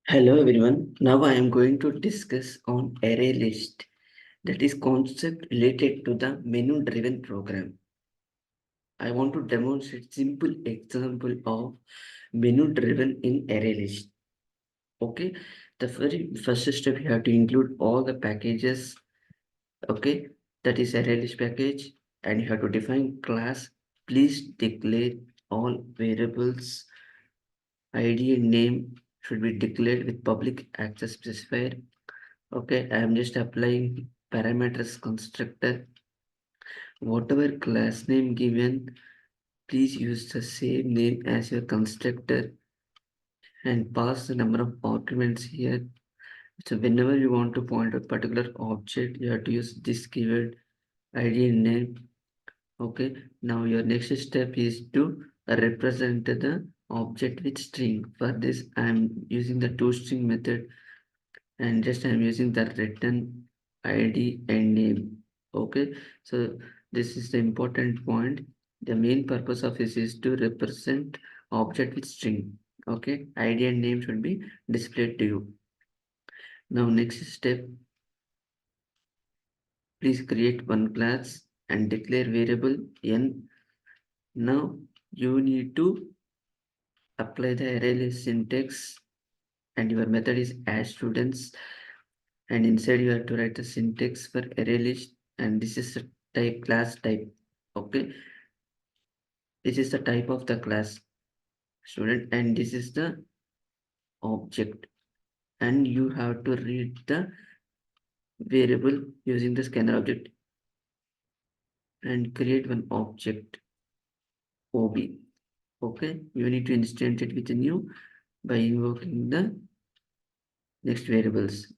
Hello everyone. Now I am going to discuss on array list, that is concept related to the menu driven program. I want to demonstrate simple example of menu driven in array list. Okay, the very first step you have to include all the packages. Okay, that is array list package, and you have to define class. Please declare all variables. ID and name should be declared with public access specifier. Okay, I am just applying parameters constructor. Whatever class name given, please use the same name as your constructor and pass the number of arguments here. So whenever you want to point a particular object, you have to use this keyword ID and name. Okay, now your next step is to represent the object with string. For this, I am using the toString method and just I'm using the return ID and name. Okay, so this is the important point. The main purpose of this is to represent object with string. Okay, ID and name should be displayed to you. Now next step, please create one class and declare variable n. Now you need to apply the ArrayList syntax, and your method is add students, and inside you have to write the syntax for ArrayList, and this is the type class type. Okay, this is the type of the class student, and this is the object, and you have to read the variable using the scanner object and create one object ob. Okay, you need to instantiate it with a new by invoking the next variables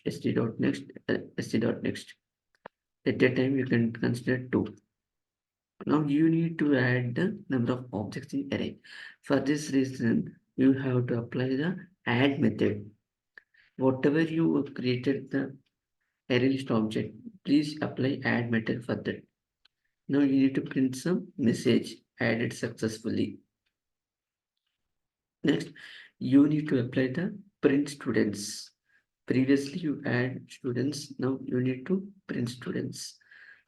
st.next st.next. At that time you can consider 2. Now you need to add the number of objects in array. For this reason, you have to apply the add method. Whatever you created the array list object, please apply add method for that. Now you need to print some message added successfully. Next, you need to apply the print students. Previously you add students, now you need to print students.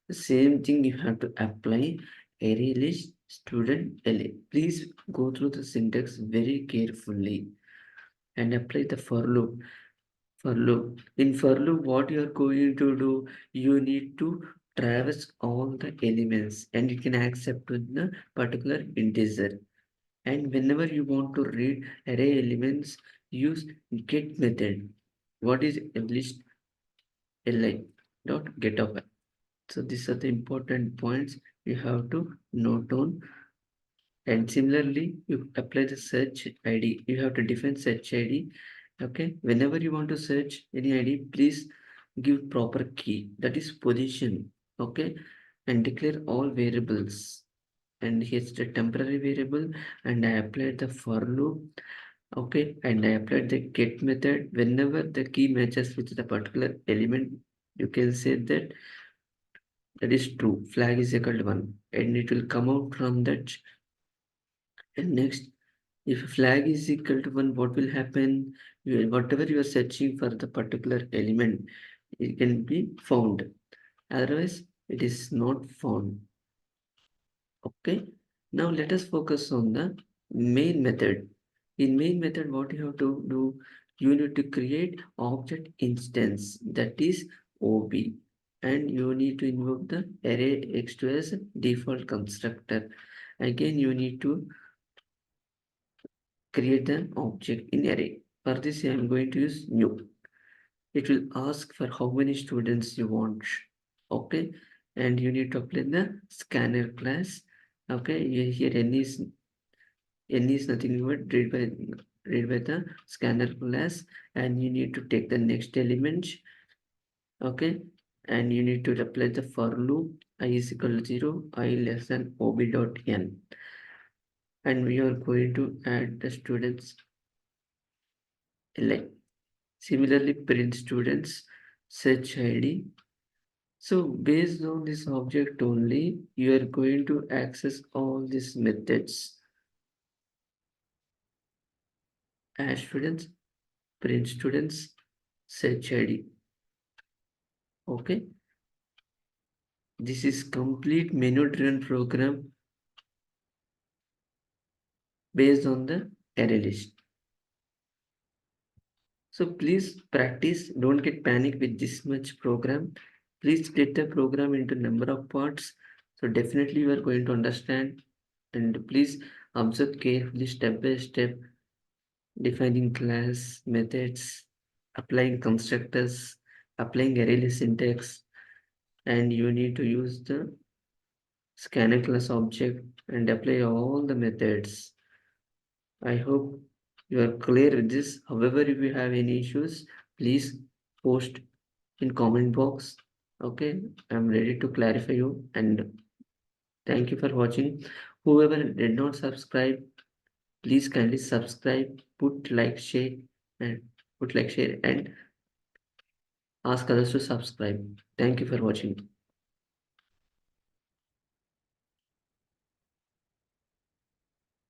The same thing you have to apply array list student LA. Please go through the syntax very carefully and apply the for loop. For loop. In for loop, what you are going to do, you need to traverse all the elements and you can accept with the particular integer. And whenever you want to read array elements, use get method. What is list li dot get over. So these are the important points you have to note on. And similarly, you apply the search ID. You have to define search ID. Okay. Whenever you want to search any ID, please give proper key. That is position. Okay. And declare all variables. And here's the temporary variable. And I applied the for loop. Okay. And I applied the get method. Whenever the key matches with the particular element, you can say that is true. Flag is equal to 1. And it will come out from that. And next, if flag is equal to 1, what will happen? Whatever you are searching for the particular element, it can be found. Otherwise, it is not found. Okay. Now let us focus on the main method. In main method, what you have to do, you need to create object instance, that is OB. And you need to invoke the array x2 as a default constructor. Again, you need to create an object in array. For this, I am going to use new. It will ask for how many students you want. Okay, and you need to apply the scanner class. Okay, here n is nothing but read by the scanner class, and you need to take the next element. Okay, and you need to apply the for loop I is equal to 0, I less than ob dot n, and we are going to add the students like similarly print students search ID. So based on this object only, you are going to access all these methods. Add students, print students, search id. Okay, this is complete menu driven program based on the array list. So please practice, don't get panic with this much program. Please split the program into number of parts, so definitely you are going to understand. And please observe carefully step by step, defining class, methods, applying constructors, applying ArrayList syntax, and you need to use the scanner class object and apply all the methods. I hope you are clear with this. However, if you have any issues, please post in comment box. Okay, I'm ready to clarify you, and thank you for watching. Whoever did not subscribe, please kindly subscribe, and put like, share, and ask others to subscribe. Thank you for watching.